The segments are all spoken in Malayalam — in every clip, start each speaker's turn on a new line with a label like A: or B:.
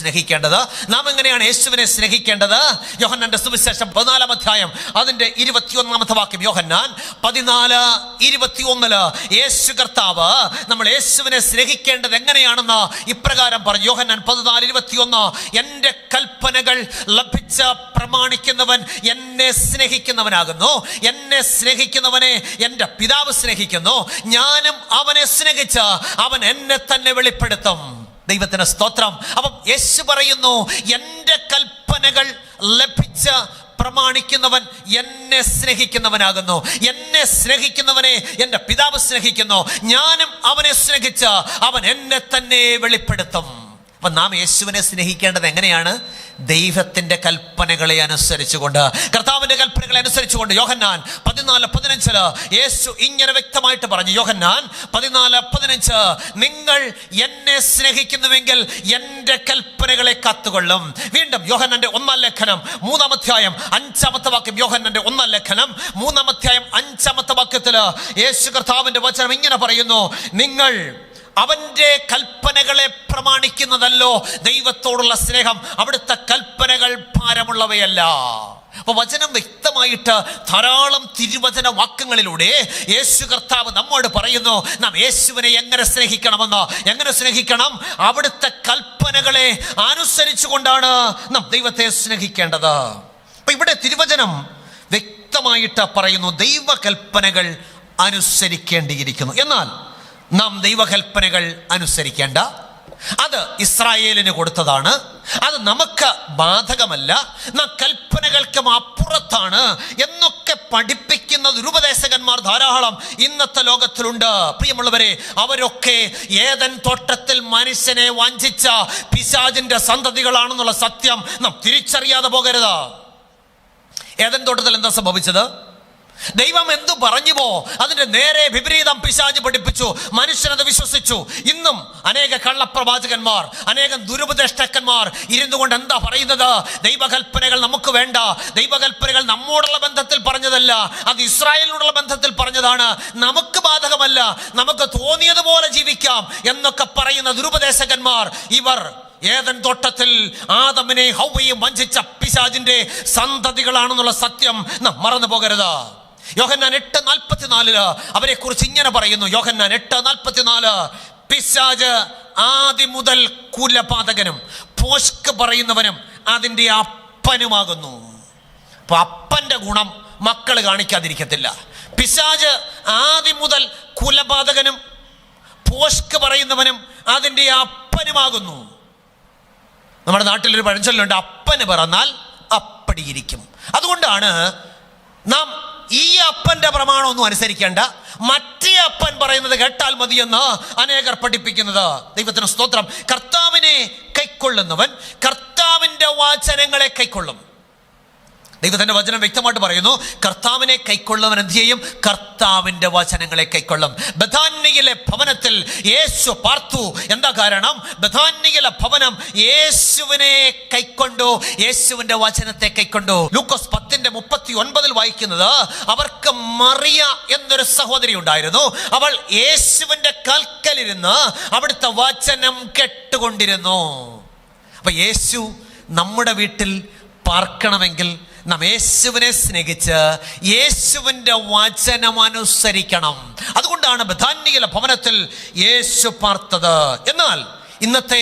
A: സ്നേഹിക്കേണ്ടത്? നാം എങ്ങനെയാണ് യേശുവിനെ സ്നേഹിക്കേണ്ടത്? യോഹന്നാന്റെ സുവിശേഷം 14-ാം അധ്യായം അതിന്റെ 21-ാമത്തെ വാക്യം. യോഹന്നാൻ 14:21 യേശു കർത്താവ് നമ്മൾ യേശുവിനെ സ്നേഹിക്കേണ്ടത് എങ്ങനെയാണെന്ന് ഇപ്രകാരം പറഞ്ഞു. യോഹന്നാൻ 14:21 എൻ്റെ കൽപ്പനകൾ ലഭിച്ച പ്രമാണിക്കുന്നവൻ എന്നെ സ്നേഹിക്കുന്നവനാകുന്നു. എന്നെ സ്നേഹിക്കുന്നവനെ എൻ്റെ പിതാവ് സ്നേഹിക്കുന്നു. ഞാനും അവനെ സ്നേഹിച്ച് അവൻ എന്നെ തന്നെ വെളിപ്പെടുത്തും. ദൈവത്തിന് സ്തോത്രം. അപ്പം യേശു പറയുന്നു, എൻ്റെ കൽപ്പനകൾ ലഭിച്ച പ്രമാണിക്കുന്നവൻ എന്നെ സ്നേഹിക്കുന്നവനാകുന്നു. എന്നെ സ്നേഹിക്കുന്നവനെ എൻ്റെ പിതാവ് സ്നേഹിക്കുന്നു. ഞാനും അവനെ സ്നേഹിച്ച് അവൻ എന്നെ തന്നെ വെളിപ്പെടുത്തും. അപ്പം നാം യേശുവിനെ സ്നേഹിക്കേണ്ടത് എങ്ങനെയാണ്? ദൈവത്തിൻ്റെ കൽപ്പനകളെ അനുസരിച്ചുകൊണ്ട്, കർത്താവിൻ്റെ കൽപ്പനകളെ അനുസരിച്ചുകൊണ്ട്. യോഹന്നാൻ 14:15 യേശു ഇങ്ങനെ വ്യക്തമായിട്ട് പറഞ്ഞു. യോഹന്നാൻ 14:15 നിങ്ങൾ എന്നെ സ്നേഹിക്കുന്നുവെങ്കിൽ എൻ്റെ കൽപ്പനകളെ കാത്തുകൊള്ളും. വീണ്ടും യോഹന്നാന്റെ 1-ാം ലേഖനം 3-ാം അധ്യായം 5-ാമത്തെ വാക്യം. യോഹന്നാന്റെ 1-ാം ലേഖനം 3-ാം അധ്യായം 5-ാമത്തെ വാക്യത്തിൽ യേശു കർത്താവിൻ്റെ വചനം ഇങ്ങനെ പറയുന്നു, നിങ്ങൾ അവൻ്റെ കൽപ്പനകളെ പ്രമാണിക്കുന്നതല്ലോ ദൈവത്തോടുള്ള സ്നേഹം. അവിടുത്തെ കൽപ്പനകൾ ഭാരമുള്ളവയല്ല. അപ്പൊ വചനം വ്യക്തമായിട്ട് ധാരാളം തിരുവചന വാക്യങ്ങളിലൂടെ യേശു കർത്താവ് നമ്മോട് പറയുന്നു, നാം യേശുവിനെ എങ്ങനെ സ്നേഹിക്കണമെന്ന്. എങ്ങനെ സ്നേഹിക്കണം? അവിടുത്തെ കൽപ്പനകളെ അനുസരിച്ചു കൊണ്ടാണ് നാം ദൈവത്തെ സ്നേഹിക്കേണ്ടത്. അപ്പൊ ഇവിടെ തിരുവചനം വ്യക്തമായിട്ട് പറയുന്നു, ദൈവകൽപ്പനകൾ അനുസരിക്കേണ്ടിയിരിക്കുന്നു. എന്നാൽ നാം ദൈവകൽപ്പനകൾ അനുസരിക്കേണ്ട, അത് ഇസ്രായേലിന് കൊടുത്തതാണ്. അത് നമുക്ക് ബാധകമല്ല. നാം കൽപ്പനകൾക്കും അപ്പുറത്താണ് എന്നൊക്കെ പഠിപ്പിക്കുന്ന ദുരുപദേശകന്മാർ ധാരാളം ഇന്നത്തെ ലോകത്തിലുണ്ട്. പ്രിയമുള്ളവരെ, അവരൊക്കെ ഏദൻ തോട്ടത്തിൽ മനുഷ്യനെ വഞ്ചിച്ച പിശാചിന്റെ സന്തതികളാണെന്നുള്ള സത്യം നാം തിരിച്ചറിയാതെ പോകരുത്. ഏദൻ തോട്ടത്തിൽ എന്താ സംഭവിച്ചത്? ദൈവം എന്തു പറഞ്ഞുവോ അതിന്റെ നേരെ വിപരീതം പിശാച് പഠിപ്പിച്ചു. മനുഷ്യനത് വിശ്വസിച്ചു. ഇന്നും അനേക കള്ളപ്രവാചകന്മാർ, അനേകം ദുരുപദേഷ്ടക്കന്മാർ ഇരുന്നു കൊണ്ട് എന്താ പറയുന്നത്? ദൈവകൽപ്പനകൾ നമുക്ക് വേണ്ട, ദൈവകൽപ്പനകൾ നമ്മോടുള്ള ബന്ധത്തിൽ പറഞ്ഞതല്ല, അത് ഇസ്രായേലിനോടുള്ള ബന്ധത്തിൽ പറഞ്ഞതാണ്, നമുക്ക് ബാധകമല്ല, നമുക്ക് തോന്നിയതുപോലെ ജീവിക്കാം എന്നൊക്കെ പറയുന്ന ദുരുപദേശകന്മാർ ഇവർ ഏദൻ തോട്ടത്തിൽ ആദമിനെ ഹവ്വയും വഞ്ചിച്ച പിശാചിന്റെ സന്തതികളാണെന്നുള്ള സത്യം നാം മറന്നു പോകരുത്. യോഹന്നാൻ 8:44 അവരെ കുറിച്ച് ഇങ്ങനെ പറയുന്നു. യോഹന്നാൻ 8:44 പിശാച് ആദി മുതൽ കുലപാതകനും പോഷ്ക് പറയുന്നവനും അതിൻ്റെ അപ്പനുമാകുന്നു. അപ്പൊ അപ്പന്റെ ഗുണം മക്കൾ കാണിക്കാതിരിക്കത്തില്ല. പിശാച് ആദി മുതൽ കുലപാതകനും പോഷ്ക് പറയുന്നവനും അതിൻ്റെ അപ്പനുമാകുന്നു. നമ്മുടെ നാട്ടിലൊരു പഴഞ്ചൊല്ലുണ്ട്, അപ്പന് പിറന്നാൽ അപ്പടിയിരിക്കും. അതുകൊണ്ടാണ് നാം ഈ അപ്പന്റെ പ്രമാണമൊന്നും അനുസരിക്കേണ്ട, മറ്റേ അപ്പൻ പറയുന്നത് കേട്ടാൽ മതിയെന്ന് അനേകർ പഠിപ്പിക്കുന്നത്. ദൈവത്തിന് സ്തോത്രം. കർത്താവിനെ കൈക്കൊള്ളുന്നവൻ കർത്താവിൻ്റെ വചനങ്ങളെ കൈക്കൊള്ളും. ദൈവത്തിന്റെ വചനം വ്യക്തമായിട്ട് പറയുന്നു, കർത്താവിനെ കൈക്കൊള്ളുന്നവൻ എന്ത് ചെയ്യും? കർത്താവിന്റെ വചനങ്ങളെ കൈക്കൊള്ളും. ബഥാന്യയിലെ ഭവനത്തിൽ യേശു പാർത്തു. എന്താ കാരണം? ബഥാന്യയിലെ ഭവനം യേശുവിനെ കൈക്കൊണ്ടു, യേശുവിന്റെ വചനത്തെ കൈക്കൊണ്ടു. ലൂക്കോസ് 10:39 വായിക്കുന്നത്, അവർക്ക് മറിയ എന്നൊരു സഹോദരി ഉണ്ടായിരുന്നു. അവൾ യേശുവിന്റെ കൽക്കലിരുന്ന് അവിടുത്തെ വചനം കേട്ടുകൊണ്ടിരുന്നു. അപ്പൊ യേശു നമ്മുടെ വീട്ടിൽ പാർക്കണമെങ്കിൽ നാം യേശുവിനെ സ്നേഹിച്ച് യേശുവിൻ്റെ വചനം അനുസരിക്കണം. അതുകൊണ്ടാണ് ബഥാന്യയിലെ ഭവനത്തിൽ യേശു പാർത്തത്. എന്നാൽ ഇന്നത്തെ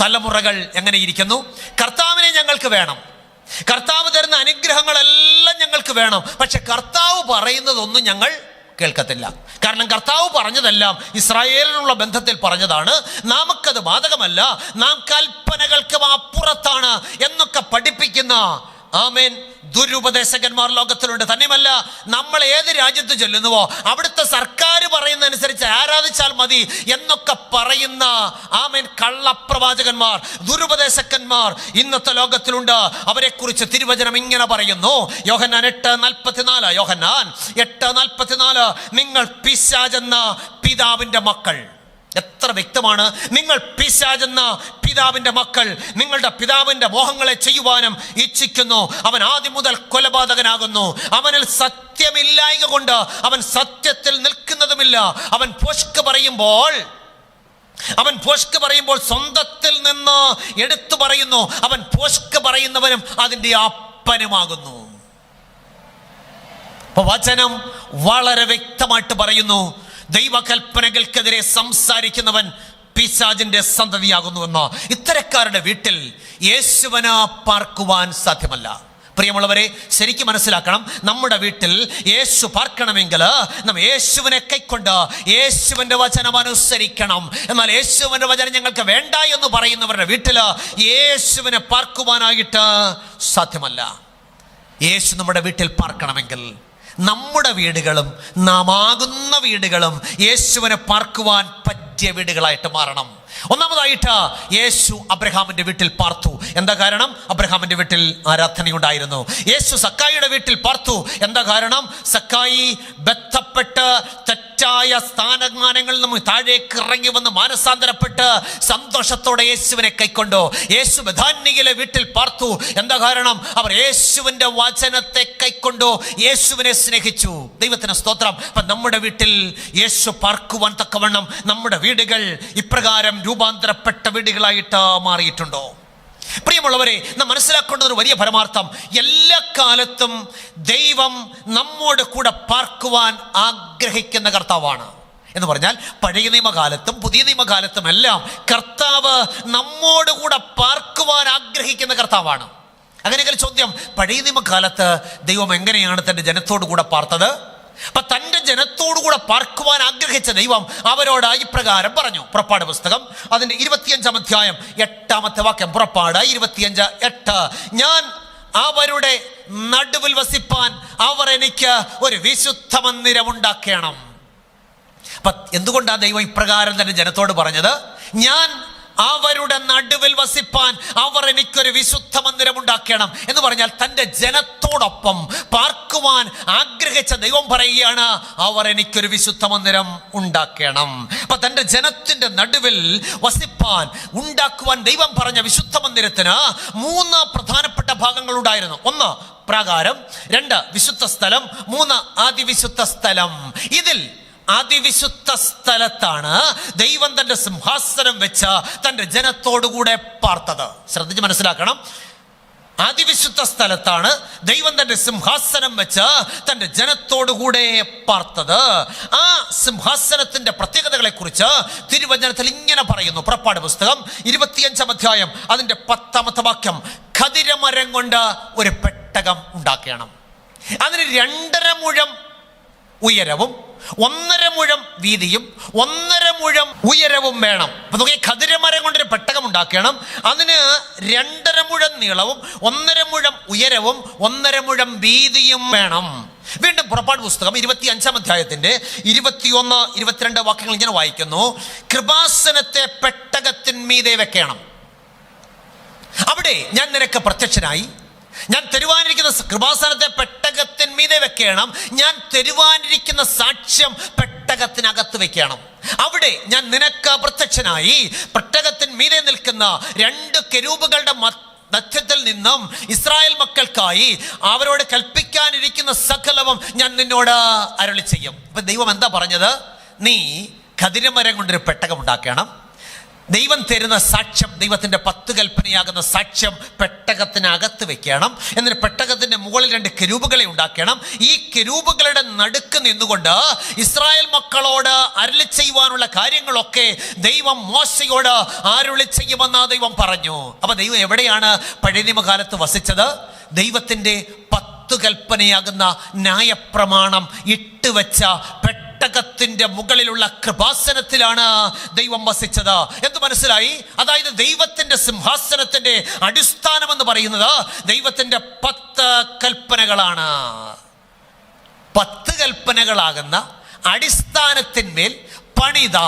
A: തലമുറകൾ എങ്ങനെ ഇരിക്കുന്നു? കർത്താവിനെ ഞങ്ങൾക്ക് വേണം, കർത്താവ് തരുന്ന അനുഗ്രഹങ്ങളെല്ലാം ഞങ്ങൾക്ക് വേണം, പക്ഷെ കർത്താവ് പറയുന്നതൊന്നും ഞങ്ങൾ കേൾക്കത്തില്ല. കാരണം കർത്താവ് പറഞ്ഞതെല്ലാം ഇസ്രായേലിനുള്ള ബന്ധത്തിൽ പറഞ്ഞതാണ്, നമുക്കത് ബാധകമല്ല, നാം കൽപ്പനകൾക്ക് അപ്പുറത്താണ് എന്നൊക്കെ പഠിപ്പിക്കുന്ന ആമേൻ ദുരുപദേശകന്മാർ ലോകത്തിലുണ്ട്. തന്നെയുമല്ല, നമ്മൾ ഏത് രാജ്യത്ത് ചെല്ലുന്നുവോ അവിടുത്തെ സർക്കാർ പറയുന്ന അനുസരിച്ച് ആരാധിച്ചാൽ മതി എന്നൊക്കെ പറയുന്ന ആമേൻ കള്ളപ്രവാചകന്മാർ, ദുരുപദേശകന്മാർ ഇന്നത്തെ ലോകത്തിലുണ്ട്. അവരെ കുറിച്ച് തിരുവചനം ഇങ്ങനെ പറയുന്നു. യോഹന്നാൻ 8:44 യോഹന്നാൻ 8:44 നിങ്ങൾ പിശാചെന്ന പിതാവിന്റെ മക്കൾ. എത്ര വ്യക്തമാണ്! നിങ്ങൾ പിശാചെന്ന പിതാവിന്റെ മക്കൾ. നിങ്ങളുടെ പിതാവിന്റെ മോഹങ്ങളെ ചെയ്യുവാനും ഇച്ഛിക്കുന്നു. അവൻ ആദ്യം മുതൽ കൊലപാതകനാകുന്നു. അവനിൽ സത്യമില്ലായ്ക കൊണ്ട് അവൻ സത്യത്തിൽ നിൽക്കുന്നതുമില്ല. അവൻ പോഷ്ക് പറയുമ്പോൾ അവൻ ഭോഷ്ക് പറയുമ്പോൾ സ്വന്തത്തിൽ നിന്ന് എടുത്തു പറയുന്നു. അവൻ ഭോഷ്ക് പറയുന്നവനും അതിൻ്റെ അപ്പനുമാകുന്നു. വചനം വളരെ വ്യക്തമായിട്ട് പറയുന്നു, ദൈവകൽപ്പനകൾക്കെതിരെ സംസാരിക്കുന്നവൻ പിശാചിന്റെ സന്തതിയാകുന്നുവെന്ന്. ഇത്തരക്കാരുടെ വീട്ടിൽ യേശുവിന് പാർക്കുവാൻ സാധ്യമല്ല. പ്രിയമുള്ളവരെ, ശരിക്കും മനസ്സിലാക്കണം, നമ്മുടെ വീട്ടിൽ യേശു പാർക്കണമെങ്കിൽ നാം യേശുവിനെ കൈക്കൊണ്ട് യേശുവിൻ്റെ വചനം അനുസരിക്കണം. എന്നാൽ യേശുവിൻ്റെ വചനം ഞങ്ങൾക്ക് വേണ്ട എന്ന് പറയുന്നവരുടെ വീട്ടിൽ യേശുവിനെ പാർക്കുവാനായിട്ട് സാധ്യമല്ല. യേശു നമ്മുടെ വീട്ടിൽ പാർക്കണമെങ്കിൽ നമ്മുടെ വീടുകളും നാം ആകുന്ന വീടുകളും യേശുവിനെ പാർക്കുവാൻ പറ്റിയ വീടുകളായിട്ട് മാറണം. ഒന്നാമതായിട്ട് യേശു അബ്രഹാമിന്റെ വീട്ടിൽ പാർത്തു. എന്താ കാരണം? അബ്രഹാമിന്റെ വീട്ടിൽ ആരാധനയുണ്ടായിരുന്നു. യേശു സക്കായിയുടെ വീട്ടിൽ പാർത്തു. എന്താ കാരണം? സക്കായി ബന്ധപ്പെട്ട് തെറ്റായ സ്ഥാനമാനങ്ങളിൽ നിന്ന് താഴേക്ക് ഇറങ്ങി വന്ന് മാനസാന്തരപ്പെട്ട് സന്തോഷത്തോടെ യേശുവിനെ കൈക്കൊണ്ടു. യേശു ബഥാന്യയിലെ വീട്ടിൽ പാർത്തു. എന്താ കാരണം? അവർ യേശുവിന്റെ വചനത്തെ കൈക്കൊണ്ടു, യേശുവിനെ സ്നേഹിച്ചു. ദൈവത്തിന് സ്തോത്രം. അപ്പൊ നമ്മുടെ വീട്ടിൽ യേശു പാർക്കുവാൻ തക്കവണ്ണം നമ്മുടെ വീടുകൾ ഇപ്രകാരം രൂപാന്തരപ്പെട്ട വീടുകളായിട്ട് മാറിയിട്ടുണ്ടോ? പ്രിയമുള്ളവരെ, നാം മനസ്സിലാക്കേണ്ടത് ഒരു വലിയ പരമാർത്ഥം, എല്ലാ കാലത്തും ദൈവം നമ്മോട് കൂടെ പാർക്കുവാൻ ആഗ്രഹിക്കുന്ന കർത്താവാണ്. എന്ന് പറഞ്ഞാൽ പഴയ നിയമകാലത്തും പുതിയ നിയമകാലത്തും എല്ലാം കർത്താവ് നമ്മോട് കൂടെ പാർക്കുവാൻ ആഗ്രഹിക്കുന്ന കർത്താവാണ്. അങ്ങനെയെങ്കിൽ ചോദ്യം, പഴയ നിയമകാലത്ത് ദൈവം എങ്ങനെയാണ് തൻ്റെ ജനത്തോടു കൂടെ പാർത്തത്? അപ്പൊ തൻ്റെ ജനത്തോടുകൂടെ പാർക്കുവാൻ ആഗ്രഹിച്ച ദൈവം അവരോട് ഇപ്രകാരം പറഞ്ഞു. പുറപ്പാട് പുസ്തകം അതിൻ്റെ 25-ാം അധ്യായം 8-ാമത്തെ വാക്യം. പുറപ്പാട് 25:8. ഞാൻ അവരുടെ നടുവിൽ വസിപ്പാൻ അവർ എനിക്ക് ഒരു വിശുദ്ധ മന്ദിരം ഉണ്ടാക്കണം. അപ്പൊ എന്തുകൊണ്ടാണ് ദൈവം ഇപ്രകാരം തന്നെ ജനത്തോട് പറഞ്ഞത്? ഞാൻ അവരുടെ നടുവിൽ വസിപ്പാൻ അവർ എനിക്കൊരു വിശുദ്ധ മന്ദിരം ഉണ്ടാക്കണം എന്ന് പറഞ്ഞാൽ തൻ്റെ ജനത്തോടൊപ്പം പാർക്കുവാൻ ആഗ്രഹിച്ച ദൈവം പറയുകയാണ്, അവർ എനിക്കൊരു വിശുദ്ധ മന്ദിരം ഉണ്ടാക്കണം. അപ്പൊ തൻ്റെ ജനത്തിന്റെ നടുവിൽ വസിപ്പാൻ ഉണ്ടാക്കുവാൻ ദൈവം പറഞ്ഞ വിശുദ്ധ മന്ദിരത്തിന് 3 പ്രധാനപ്പെട്ട ഭാഗങ്ങൾ ഉണ്ടായിരുന്നു. 1 പ്രാകാരം, 2 വിശുദ്ധ സ്ഥലം, 3 അതിവിശുദ്ധ സ്ഥലം. ഇതിൽ അതിവിശുദ്ധ സ്ഥലത്താണ് ദൈവം തൻ്റെ സിംഹാസനം വെച്ച് തൻ്റെ ജനത്തോടുകൂടെ പാർത്തത്. ശ്രദ്ധിച്ച് മനസ്സിലാക്കണം, അതിവിശുദ്ധ സ്ഥലത്താണ് ദൈവം തൻ്റെ സിംഹാസനം വെച്ച് തൻ്റെ ജനത്തോടുകൂടെ പാർത്തത്. ആ സിംഹാസനത്തിന്റെ പ്രത്യേകതകളെ കുറിച്ച് തിരുവചനത്തിൽ ഇങ്ങനെ പറയുന്നു. പുറപ്പാട് പുസ്തകം 25-ാം അധ്യായം അതിൻ്റെ 10-ാമത്തെ വാക്യം. ഖദിരമരം കൊണ്ട് ഒരു പെട്ടകം ഉണ്ടാക്കണം. അതിന് 2.5 മുഴം ഉയരവും 1.5 മുഴം വീതിയും 1.5 മുഴം ഉയരവും വേണം. അപ്പൊ നോക്കി, ഖദിരമരം കൊണ്ടൊരു പെട്ടകം ഉണ്ടാക്കണം. അതിന് 2.5 മുഴം നീളവും 1.5 മുഴം ഉയരവും 1.5 മുഴം വീതിയും വേണം. വീണ്ടും പുറപ്പാട് പുസ്തകം 25-ാം അധ്യായത്തിന്റെ 21, 22 വാക്യങ്ങൾ ഇങ്ങനെ വായിക്കുന്നു. കൃപാസനത്തെ പെട്ടകത്തിന്മീതെ വെക്കണം. അവിടെ ഞാൻ നിനക്ക് പ്രത്യക്ഷനായി. ഞാൻ തരുവാനിരിക്കുന്ന കൃപാസനത്തെ പെട്ടകത്തിന്മീതെ വെക്കണം. ഞാൻ തരുവാനിരിക്കുന്ന സാക്ഷ്യം പെട്ടകത്തിനകത്ത് വെക്കണം. അവിടെ ഞാൻ നിനക്ക് പ്രത്യക്ഷനായി. പെട്ടകത്തിന്മീതെ നിൽക്കുന്ന 2 കെരൂബുകളുടെ മധ്യത്തിൽ നിന്നും ഇസ്രായേൽ മക്കൾക്കായി അവരോട് കൽപ്പിക്കാനിരിക്കുന്ന സകലവും ഞാൻ നിന്നോട് അരുളി ചെയ്യും. അപ്പൊ ദൈവം എന്താ പറഞ്ഞത്? നീ ഖദിരമരം കൊണ്ടൊരു പെട്ടകം ഉണ്ടാക്കണം. ദൈവം തരുന്ന സാക്ഷ്യം, ദൈവത്തിന്റെ 10 കൽപ്പനയാകുന്ന സാക്ഷ്യം പെട്ടകത്തിനകത്ത് വെക്കണം. എന്നിട്ട് പെട്ടകത്തിന്റെ മുകളിൽ 2 കെരൂബുകളെ ഉണ്ടാക്കണം. ഈ കെരൂബുകളുടെ നടുക്ക് നിന്നുകൊണ്ട് ഇസ്രായേൽ മക്കളോട് അരുളി ചെയ്യുവാനുള്ള കാര്യങ്ങളൊക്കെ ദൈവം മോശയോട് അരുളി ചെയ്യുമെന്ന് ദൈവം പറഞ്ഞു. അപ്പൊ ദൈവം എവിടെയാണ് പഴയ നിയമകാലത്ത് വസിച്ചത്? ദൈവത്തിന്റെ 10 കൽപ്പനയാകുന്ന ന്യായപ്രമാണം ഇട്ടുവെച്ച പെട്ടകത്തിന്റെ മുകളിലുള്ള കൃപാസനത്തിലാണ് ദൈവം വസിച്ചത്. എന്ത് മനസ്സിലായി? അതായത് ദൈവത്തിന്റെ സിംഹാസനത്തിന്റെ അടിസ്ഥാനം എന്ന് പറയുന്നത് ദൈവത്തിന്റെ 10 കൽപ്പനകളാണ്. 10 കൽപ്പനകളാകുന്ന അടിസ്ഥാനത്തിന്മേൽ പണിത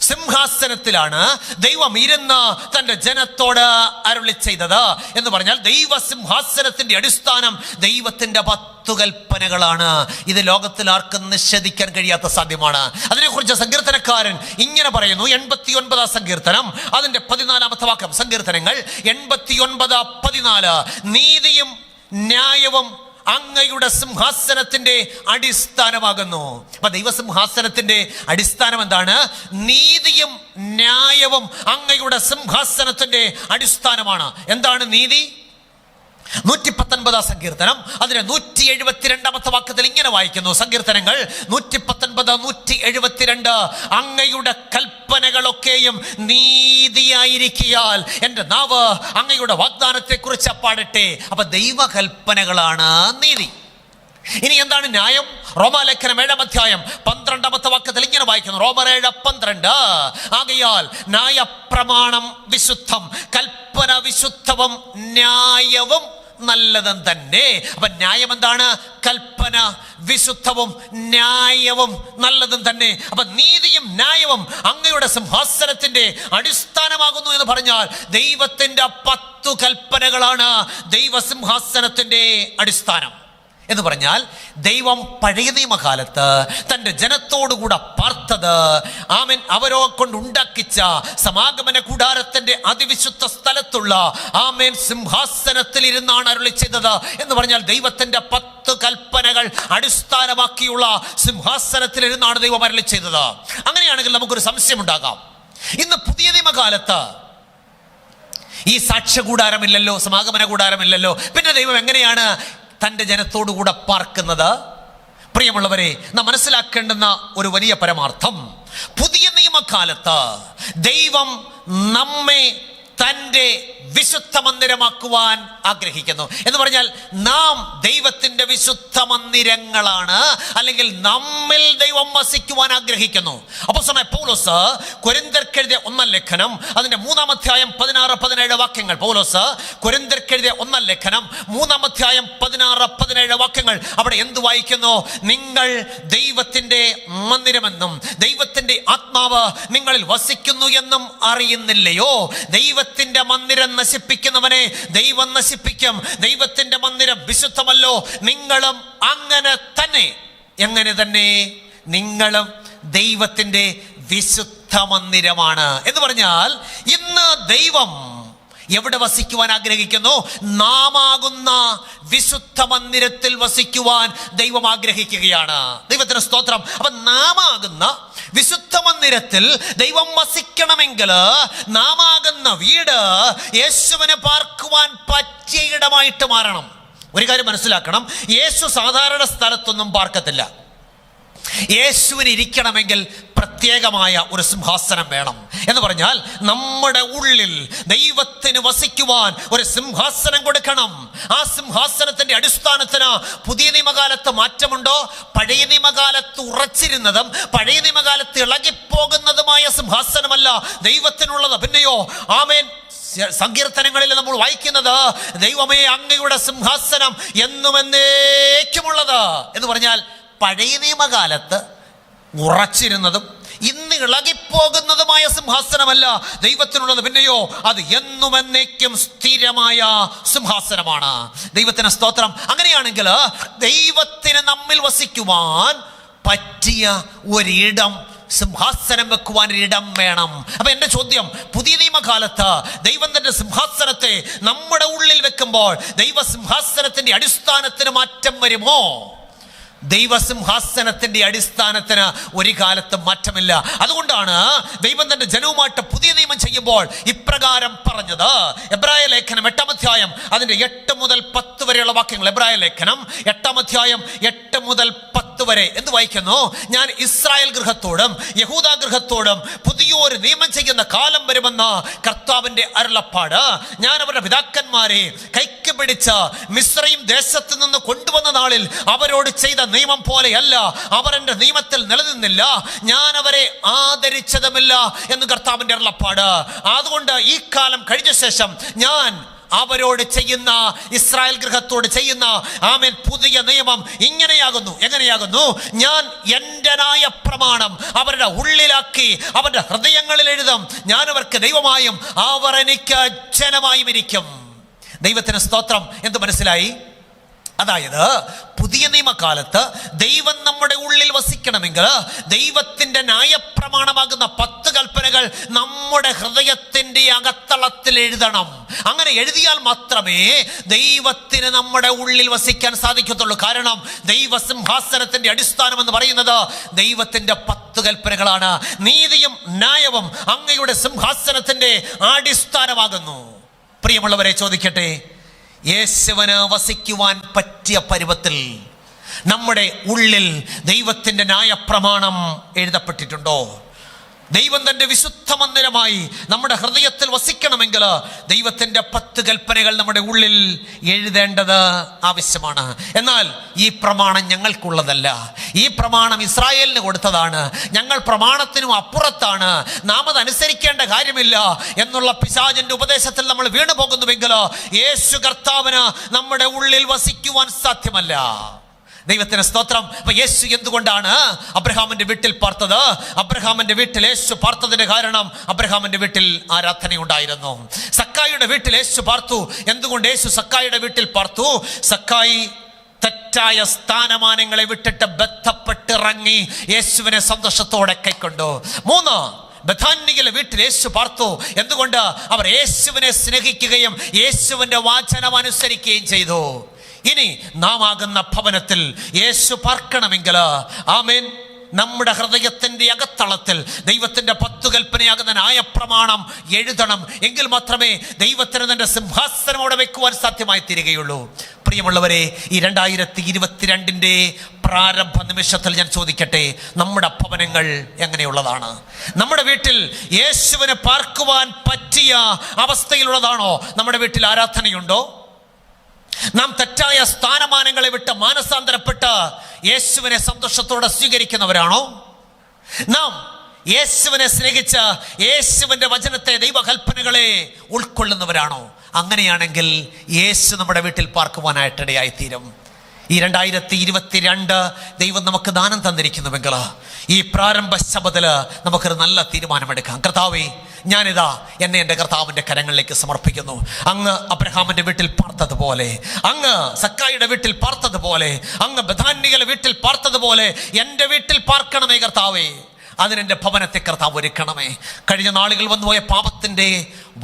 A: സിംഹാസനത്തിലാണ് ദൈവം ഇരുന്ന് തൻ്റെ ജനത്തോട് അരുളി ചെയ്തത്. എന്ന് പറഞ്ഞാൽ ദൈവ സിംഹാസനത്തിന്റെ അടിസ്ഥാനം ദൈവത്തിന്റെ 10 കൽപ്പനകളാണ്. ഇത് ലോകത്തിൽ ആർക്കും നിഷേധിക്കാൻ കഴിയാത്ത സാധ്യമാണ്. അതിനെക്കുറിച്ച് സങ്കീർത്തനക്കാരൻ ഇങ്ങനെ പറയുന്നു. 89-ാം സങ്കീർത്തനം അതിന്റെ 14-ാമത്തെ വാക്യം. സങ്കീർത്തനങ്ങൾ 89:14. നീതിയും ന്യായവും അങ്ങയുടെ സിംഹാസനത്തിന്റെ അടിസ്ഥാനമാകുന്നു. അപ്പൊ ദൈവസിംഹാസനത്തിന്റെ അടിസ്ഥാനം എന്താണ്? നീതിയും ന്യായവും അങ്ങയുടെ സിംഹാസനത്തിന്റെ അടിസ്ഥാനമാണ്. എന്താണ് നീതി? 119 സങ്കീർത്തനം അതിന്റെ 172 വാക്യത്തിൽ ഇങ്ങനെ വായിക്കുന്നു. സങ്കീർത്തനങ്ങൾ 119, 172. അങ്ങയുടെ കൽപ്പനകളൊക്കെയും നീതിയായിരിക്കിയാൽ എൻ്റെ നാവ് അങ്ങയുടെ വാഗ്ദാനത്തെ കുറിച്ച് പാടട്ടെ. അപ്പൊ ദൈവകൽപ്പനകളാണ് നീതി. ഇനി എന്താണ് ന്യായം? റോമാലേഖനം 7-12 വാക്യത്തിൽ ഇങ്ങനെ വായിക്കുന്നു. റോമർ 7:12. ആകയാൽ ന്യായപ്രമാണം വിശുദ്ധം, കൽപ്പന വിശുദ്ധവും ന്യായവും നല്ലതും തന്നെ. അപ്പൊ ന്യായം എന്താണ്? കൽപ്പന വിശുദ്ധവും ന്യായവും നല്ലതും തന്നെ. അപ്പൊ നീതിയും ന്യായവും അങ്ങയുടെ സിംഹാസനത്തിന്റെ അടിസ്ഥാനമാകുന്നു എന്ന് പറഞ്ഞാൽ ദൈവത്തിന്റെ 10 കൽപ്പനകളാണ് ദൈവസിംഹാസനത്തിന്റെ അടിസ്ഥാനം എന്ന് പറഞ്ഞാൽ ദൈവം പഴയ നിയമകാലത്ത് തൻ്റെ ജനത്തോടുകൂടെ പാർത്തത്, ആമേൻ, അവരോ കൊണ്ട് ഉണ്ടാക്കിച്ച സമാഗമന കൂടാരത്തിന്റെ അതിവിശുദ്ധ സ്ഥലത്തുള്ള, ആമേൻ, സിംഹാസനത്തിൽ ഇരുന്നാണ് അരുളി ചെയ്തത് എന്ന് പറഞ്ഞാൽ ദൈവത്തിന്റെ 10 കൽപ്പനകൾ അടിസ്ഥാനമാക്കിയുള്ള സിംഹാസനത്തിൽ ഇരുന്നാണ് ദൈവം അരുളി ചെയ്തത്. അങ്ങനെയാണെങ്കിൽ നമുക്കൊരു സംശയം ഉണ്ടാകാം. ഇന്ന് പുതിയ നിയമകാലത്ത് ഈ സാക്ഷ്യകൂടാരമില്ലല്ലോ, സമാഗമന കൂടാരമില്ലല്ലോ, പിന്നെ ദൈവം എങ്ങനെയാണ് തൻ്റെ ജനത്തോടുകൂടെ പാർക്കുന്നത്? പ്രിയമുള്ളവരെ, നാം മനസ്സിലാക്കേണ്ടുന്ന ഒരു വലിയ പരമാർത്ഥം, പുതിയ നിയമകാലത്ത് ദൈവം നമ്മെ തൻ്റെ വിശുദ്ധ മന്ദിരമാക്കുവാൻ ആഗ്രഹിക്കുന്നു. എന്ന് പറഞ്ഞാൽ നാം ദൈവത്തിന്റെ വിശുദ്ധ മന്ദിരങ്ങളാണ്, അല്ലെങ്കിൽ നമ്മിൽ ദൈവം വസിക്കുവാൻ ആഗ്രഹിക്കുന്നു. അപ്പോസ്തലനായ പൗലോസ് കൊരിന്ത്യർക്കെഴുതിയ 1 ലേഖനം അതിന്റെ 3-ാം അധ്യായം 16-17 വാക്യങ്ങൾ. പൗലോസ് കൊരിന്ത്യർക്കെഴുതിയ 1 ലേഖനം 3-ാം അധ്യായം 16-17 വാക്യങ്ങൾ. അവിടെ എന്ത് വായിക്കുന്നു? നിങ്ങൾ ദൈവത്തിന്റെ മന്ദിരമെന്നും ദൈവത്തിന്റെ ആത്മാവ് നിങ്ങളിൽ വസിക്കുന്നു എന്നും അറിയുന്നില്ലയോ? ദൈവത്തിന്റെ മന്ദിരം നശിപ്പിക്കുന്നവനെ ദൈവം നശിപ്പിക്കും. ദൈവത്തിന്റെ മന്ദിരം വിശുദ്ധമല്ലോ. നിങ്ങളും അങ്ങനെ തന്നെ. എങ്ങനെ തന്നെ? നിങ്ങളും ദൈവത്തിന്റെ വിശുദ്ധ മന്ദിരമാണ് എന്ന് പറഞ്ഞാൽ ഇന്ന് ദൈവം എവിടെ വസിക്കുവാൻ ആഗ്രഹിക്കുന്നു? നാമാകുന്ന വിശുദ്ധ മന്ദിരത്തിൽ വസിക്കുവാൻ ദൈവം ആഗ്രഹിക്കുകയാണ്. ദൈവത്തിന് സ്തോത്രം. അപ്പൊ നാമാകുന്ന വിശുദ്ധ മന്ദിരത്തിൽ ദൈവം വസിക്കണമെങ്കിൽ നാമാകുന്ന വീട് യേശുവിനെ പാർക്കുവാൻ പറ്റിയ ഇടമായിട്ട് മാറണം. ഒരു കാര്യം മനസ്സിലാക്കണം, യേശു സാധാരണ സ്ഥലത്തൊന്നും പാർക്കത്തില്ല. യേശുവിന് ഇരിക്കണമെങ്കിൽ പ്രത്യേകമായ ഒരു സിംഹാസനം വേണം. എന്ന് പറഞ്ഞാൽ നമ്മുടെ ഉള്ളിൽ ദൈവത്തിന് വസിക്കുവാൻ ഒരു സിംഹാസനം കൊടുക്കണം. ആ സിംഹാസനത്തിന്റെ അടിസ്ഥാനത്തിന് പുതിയ നിയമകാലത്ത് മാറ്റമുണ്ടോ? പഴയ നിയമകാലത്ത് ഉറച്ചിരുന്നതും പഴയ നിയമകാലത്ത് ഇളകിപ്പോകുന്നതുമായ സിംഹാസനമല്ല ദൈവത്തിനുള്ളത്. പിന്നെയോ, ആമേൻ, സങ്കീർത്തനങ്ങളിൽ നമ്മൾ വായിക്കുന്നത്, ദൈവമേ അങ്ങയുടെ സിംഹാസനം എന്നും എന്നേക്കുമുള്ളത് എന്ന് പറഞ്ഞാൽ പഴയ നിയമകാലത്ത് ഉറച്ചിരുന്നതും ഇന്ന് ഇളകിപ്പോകുന്നതുമായ സിംഹാസനമല്ല ദൈവത്തിനുള്ളത്. പിന്നെയോ, അത് എന്നും എന്നേക്കും സ്ഥിരമായ സിംഹാസനമാണ്. ദൈവത്തിന് സ്തോത്രം. അങ്ങനെയാണെങ്കിൽ ദൈവത്തിന് നമ്മിൽ വസിക്കുവാൻ പറ്റിയ ഒരിടം, സിംഹാസനം വെക്കുവാൻ ഒരിടം വേണം. അപ്പൊ എന്റെ ചോദ്യം, പുതിയ നിയമകാലത്ത് ദൈവം തന്റെ സിംഹാസനത്തെ നമ്മുടെ ഉള്ളിൽ വെക്കുമ്പോൾ ദൈവസിംഹാസനത്തിന്റെ അടിസ്ഥാനത്തിന് മാറ്റം വരുമോ? ദൈവസിംഹാസനത്തിന്റെ അടിസ്ഥാനത്തിന് ഒരു കാലത്തും മാറ്റമില്ല. അതുകൊണ്ടാണ് ദൈവം തന്റെ ജനവുമായിട്ട് പുതിയ നിയമം ചെയ്യുമ്പോൾ ഇപ്രകാരം പറഞ്ഞത്. എബ്രായ ലേഖനം 8-ാം അധ്യായം അതിന്റെ 8 മുതൽ 10 വരെയുള്ള വാക്യങ്ങൾ. എബ്രായ ലേഖനം 8-ാം അധ്യായം 8 മുതൽ 10 വരെ എന്ത് വായിക്കുന്നു? ഞാൻ ഇസ്രായേൽ ഗൃഹത്തോടും യഹൂദ ഗൃഹത്തോടും പുതിയൊരു നിയമം ചെയ്യുന്ന കാലം വരുമെന്ന് കർത്താവിന്റെ അരുളപ്പാട്. ഞാൻ അവരുടെ പിതാക്കന്മാരെ കൈക്ക് പിടിച്ച് മിസ്രയീം ദേശത്ത് നിന്ന് കൊണ്ടുവന്ന നാളിൽ അവരോട് ചെയ്ത നിയമം പോലെയല്ല. അവർ എൻ്റെ നിയമത്തിൽ നിലനിന്നില്ല, ഞാൻ അവരെ ആദരിച്ചതുമില്ല എന്ന് കർത്താവിന്റെ അരുളപ്പാട്. അതുകൊണ്ട് ഈ കാലം കഴിഞ്ഞ ശേഷം ഞാൻ അവരോട് ചെയ്യുന്ന, ഇസ്രായേൽ ഗൃഹത്തോട് ചെയ്യുന്ന, ആമേൻ, പുതിയ നിയമം ഇങ്ങനെയാകുന്നു. എങ്ങനെയാകുന്നു? ഞാൻ എൻ്റെ ന്യായപ്രമാണം അവരുടെ ഉള്ളിലാക്കി അവരുടെ ഹൃദയങ്ങളിൽ എഴുതും. ഞാൻ അവർക്ക് ദൈവമായും അവർ എനിക്ക് ജനമായും ഇരിക്കും. ദൈവത്തിന് സ്തോത്രം. എന്ത് മനസ്സിലായി? അതായത് പുതിയ നിയമകാലത്ത് ദൈവം നമ്മുടെ ഉള്ളിൽ വസിക്കണമെങ്കിൽ ദൈവത്തിന്റെ ന്യായപ്രമാണമാകുന്ന 10 കൽപ്പനകൾ നമ്മുടെ ഹൃദയത്തിന്റെ അകത്തളത്തിൽ എഴുതണം. അങ്ങനെ എഴുതിയാൽ മാത്രമേ ദൈവത്തിന് നമ്മുടെ ഉള്ളിൽ വസിക്കാൻ സാധിക്കത്തുള്ളൂ. കാരണം ദൈവസിംഹാസനത്തിന്റെ അടിസ്ഥാനം എന്ന് പറയുന്നത് ദൈവത്തിന്റെ 10 കൽപ്പനകളാണ്. നീതിയും ന്യായവും അങ്ങയുടെ സിംഹാസനത്തിന്റെ അടിസ്ഥാനമാകുന്നു. പ്രിയമുള്ളവരെ, ചോദിക്കട്ടെ, യേശുവിന് വസിക്കുവാൻ പറ്റിയ പരുവത്തിൽ നമ്മുടെ ഉള്ളിൽ ദൈവത്തിന്റെ ന്യായപ്രമാണം എഴുതപ്പെട്ടിട്ടുണ്ടോ? ദൈവം തന്റെ വിശുദ്ധ മന്ദിരമായി നമ്മുടെ ഹൃദയത്തിൽ വസിക്കണമെങ്കിൽ ദൈവത്തിന്റെ 10 കൽപ്പനകൾ നമ്മുടെ ഉള്ളിൽ എഴുതേണ്ടത് ആവശ്യമാണ്. എന്നാൽ ഈ പ്രമാണം ഞങ്ങൾക്കുള്ളതല്ല. ഈ പ്രമാണം ഇസ്രായേലിന് കൊടുത്തതാണ്. ഞങ്ങൾ പ്രമാണത്തിനും അപ്പുറത്താണ്, നാം അത് അനുസരിക്കേണ്ട കാര്യമില്ല എന്നുള്ള പിശാചിന്റെ ഉപദേശത്തിൽ നമ്മൾ വീണു പോകുന്നുവെങ്കിൽ യേശു കർത്താവിന് നമ്മുടെ ഉള്ളിൽ വസിക്കുവാൻ സാധ്യമല്ല. ദൈവത്തിന് സ്തോത്രം. അപ്പൊ യേശു എന്തുകൊണ്ടാണ് അബ്രഹാമിന്റെ വീട്ടിൽ പാർത്തത്? അബ്രഹാമിന്റെ വീട്ടിൽ യേശു പാർത്തതിന്റെ കാരണം അബ്രഹാമിന്റെ വീട്ടിൽ ആരാധനയുണ്ടായിരുന്നു. സക്കായിയുടെ വീട്ടിൽ യേശു പാർത്തു. എന്തുകൊണ്ട് യേശു സക്കായിയുടെ വീട്ടിൽ പാർത്തു? സക്കായി തെറ്റായ സ്ഥാനമാനങ്ങളെ വിട്ടിട്ട് ബന്ധപ്പെട്ടിറങ്ങി യേശുവിനെ സന്തോഷത്തോടെ കൈക്കൊണ്ടു. 3, ബഥാന്യയിലെ വീട്ടിൽ യേശു പാർത്തു. എന്തുകൊണ്ട്? അവർ യേശുവിനെ സ്നേഹിക്കുകയും യേശുവിന്റെ വചനം അനുസരിക്കുകയും ചെയ്തു. ഇനി നാം ആകുന്ന ഭവനത്തിൽ യേശു പാർക്കണമെങ്കിൽ, ആമേൻ, നമ്മുടെ ഹൃദയത്തിന്റെ അകത്തളത്തിൽ ദൈവത്തിന്റെ 10 കൽപ്പനയാകുന്ന ന്യായപ്രമാണം എഴുതണം. എങ്കിൽ മാത്രമേ ദൈവത്തിന് തന്റെ സിംഹാസനം അവിടെ വെക്കുവാൻ സാധ്യമായി തീരുകയുള്ളൂ. പ്രിയമുള്ളവരെ, ഈ 2022 പ്രാരംഭ നിമിഷത്തിൽ ഞാൻ ചോദിക്കട്ടെ, നമ്മുടെ ഭവനങ്ങൾ എങ്ങനെയുള്ളതാണ്? നമ്മുടെ വീട്ടിൽ യേശുവിനെ പാർക്കുവാൻ പറ്റിയ അവസ്ഥയിലുള്ളതാണോ? നമ്മുടെ വീട്ടിൽ ആരാധനയുണ്ടോ? നാം തെറ്റായ സ്ഥാനമാനങ്ങളെ വിട്ട് മാനസാന്തരപ്പെട്ട് യേശുവിനെ സന്തോഷത്തോടെ സ്വീകരിക്കുന്നവരാണോ? നാം യേശുവിനെ സ്നേഹിച്ച് യേശുവിന്റെ വചനത്തെ, ദൈവകൽപ്പനകളെ ഉൾക്കൊള്ളുന്നവരാണോ? അങ്ങനെയാണെങ്കിൽ യേശു നമ്മുടെ വീട്ടിൽ പാർക്കുവാനായിട്ടിടയായിത്തീരും. ഈ 2022 ദൈവം നമുക്ക് ദാനം തന്നിരിക്കുന്നുവെങ്കിൽ ഈ പ്രാരംഭ ശബത്തില് നമുക്കൊരു നല്ല തീരുമാനമെടുക്കാം. കർത്താവേ, ഞാനിതാ എന്നെ എൻ്റെ കർത്താവിൻ്റെ കരങ്ങളിലേക്ക് സമർപ്പിക്കുന്നു. അങ്ങ് അബ്രഹാമിൻ്റെ വീട്ടിൽ പാർത്തതുപോലെ, അങ്ങ് സക്കായിയുടെ വീട്ടിൽ പാർത്തതുപോലെ, അങ്ങ് ബഥാന്യയിലെ വീട്ടിൽ പാർത്തതുപോലെ എൻ്റെ വീട്ടിൽ പാർക്കണമേ കർത്താവേ. അതിനെൻ്റെ ഭവനത്തെ കർത്താവ് ഒരുക്കണമേ. കഴിഞ്ഞ നാളുകൾ വന്നുപോയ പാപത്തിൻ്റെ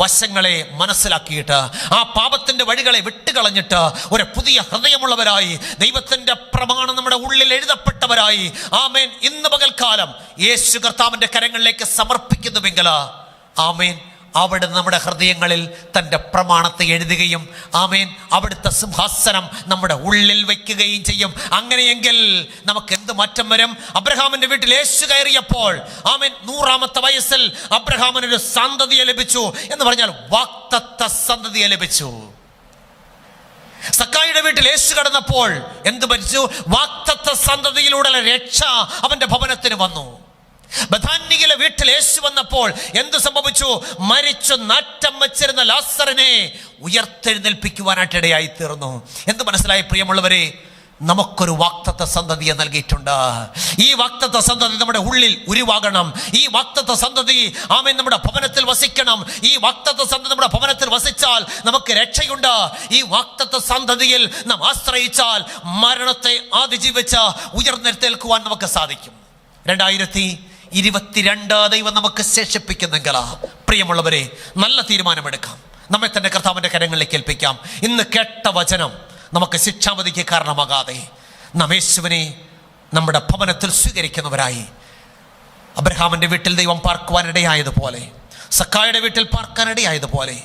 A: വശങ്ങളെ മനസ്സിലാക്കിയിട്ട് ആ പാപത്തിൻ്റെ വഴികളെ വിട്ടുകളഞ്ഞിട്ട് ഒരു പുതിയ ഹൃദയമുള്ളവരായി, ദൈവത്തിൻ്റെ പ്രമാണം നമ്മുടെ ഉള്ളിൽ എഴുതപ്പെട്ടവരായി, ആമേൻ, ഇന്ന് പകൽക്കാലം യേശു കർത്താവിൻ്റെ കരങ്ങളിലേക്ക് സമർപ്പിക്കുന്നുവെങ്കിൽ, ആമേൻ, അവിടെ നമ്മുടെ ഹൃദയങ്ങളിൽ തൻ്റെ പ്രമാണത്തെ എഴുതുകയും, ആമേൻ, അവിടുത്തെ സിംഹാസനം നമ്മുടെ ഉള്ളിൽ വയ്ക്കുകയും ചെയ്യും. അങ്ങനെയെങ്കിൽ നമുക്ക് എന്ത് മാറ്റം വരും? അബ്രഹാമിന്റെ വീട്ടിൽ യേശു കയറിയപ്പോൾ, ആമേൻ, 100ാമത്തെ വയസ്സിൽ അബ്രഹാമിനൊരു സന്തതിയെ ലഭിച്ചു. എന്ന് പറഞ്ഞാൽ വാഗ്ദത്ത സന്തതിയെ ലഭിച്ചു. സക്കായിയുടെ വീട്ടിൽ യേശു കടന്നപ്പോൾ എന്ത് ഭരിച്ചു? വാഗ്ദത്ത സന്തതിയിലൂടെ രക്ഷ അവന്റെ ഭവനത്തിന് വന്നു. ബഥാന്യയിലെ വീട്ടിൽ യേശു വന്നപ്പോൾ എന്ത് സംഭവിച്ചു? മരിച്ചു നാറ്റം വച്ചിരുന്ന ലാസറിനെ ഉയർത്തെഴുന്നേൽപ്പിക്കുവാനായിട്ടിടയായി തീർന്നു. എന്ത് മനസ്സിലായി പ്രിയമുള്ളവരെ? നമുക്കൊരു വാഗ്ദത്ത സന്തതിയെ നൽകിയിട്ടുണ്ട്. ഈ വാഗ്ദത്ത സന്തതി നമ്മുടെ ഉള്ളിൽ ഉരുവാകണം. ഈ വാഗ്ദത്ത സന്തതി, ആമേൻ, നമ്മുടെ ഭവനത്തിൽ വസിക്കണം. ഈ വാഗ്ദത്ത സന്തതി നമ്മുടെ ഭവനത്തിൽ വസിച്ചാൽ നമുക്ക് രക്ഷയുണ്ട്. ഈ വാഗ്ദത്ത സന്തതിയിൽ നാം ആശ്രയിച്ചാൽ മരണത്തെ അതിജീവിച്ച് ഉയർന്നെഴുന്നേൽക്കുവാൻ നമുക്ക് സാധിക്കും. 2022 ദൈവം നമുക്ക് ശേഷിപ്പിക്കുന്നെങ്കിൽ, പ്രിയമുള്ളവരെ, നല്ല തീരുമാനമെടുക്കാം. നമ്മെ തന്നെ കർത്താവിൻ്റെ കരങ്ങളിലേക്ക് ഏൽപ്പിക്കാം. ഇന്ന് കേട്ട വചനം നമുക്ക് ശിക്ഷാവധിക്ക് കാരണമാകാതെ നാം യേശുവിനെ നമ്മുടെ ഭവനത്തിൽ സ്വീകരിക്കുന്നവരായി, അബ്രഹാമിൻ്റെ വീട്ടിൽ ദൈവം പാർക്കുവാനിടയായതുപോലെ, സക്കായുടെ വീട്ടിൽ പാർക്കാനിടയായതുപോലെ,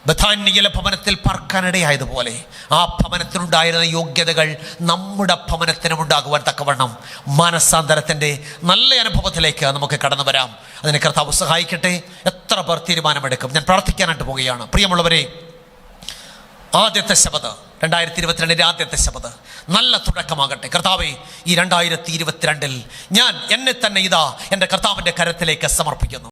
A: ബഥാന്യയിലെ ഭവനത്തിൽ പാർക്കാനിടയായതുപോലെ, ആ ഭവനത്തിനുണ്ടായിരുന്ന യോഗ്യതകൾ നമ്മുടെ ഭവനത്തിനും ഉണ്ടാകുവാൻ തക്കവണ്ണം മാനസാന്തരത്തിൻ്റെ നല്ല അനുഭവത്തിലേക്ക് നമുക്ക് കടന്നു വരാം. അതിന് കർത്താവ് സഹായിക്കട്ടെ. എത്ര പേർ തീരുമാനമെടുക്കും? ഞാൻ പ്രാർത്ഥിക്കാനായിട്ട് പോവുകയാണ്. പ്രിയമുള്ളവരെ, ആദ്യത്തെ ശബത്ത്, 2022 ആദ്യത്തെ ശബത്ത് നല്ല തുടക്കമാകട്ടെ. കർത്താവേ, ഈ 2022 ഞാൻ എന്നെ തന്നെ ഇതാ എൻ്റെ കർത്താവിൻ്റെ കരത്തിലേക്ക് സമർപ്പിക്കുന്നു.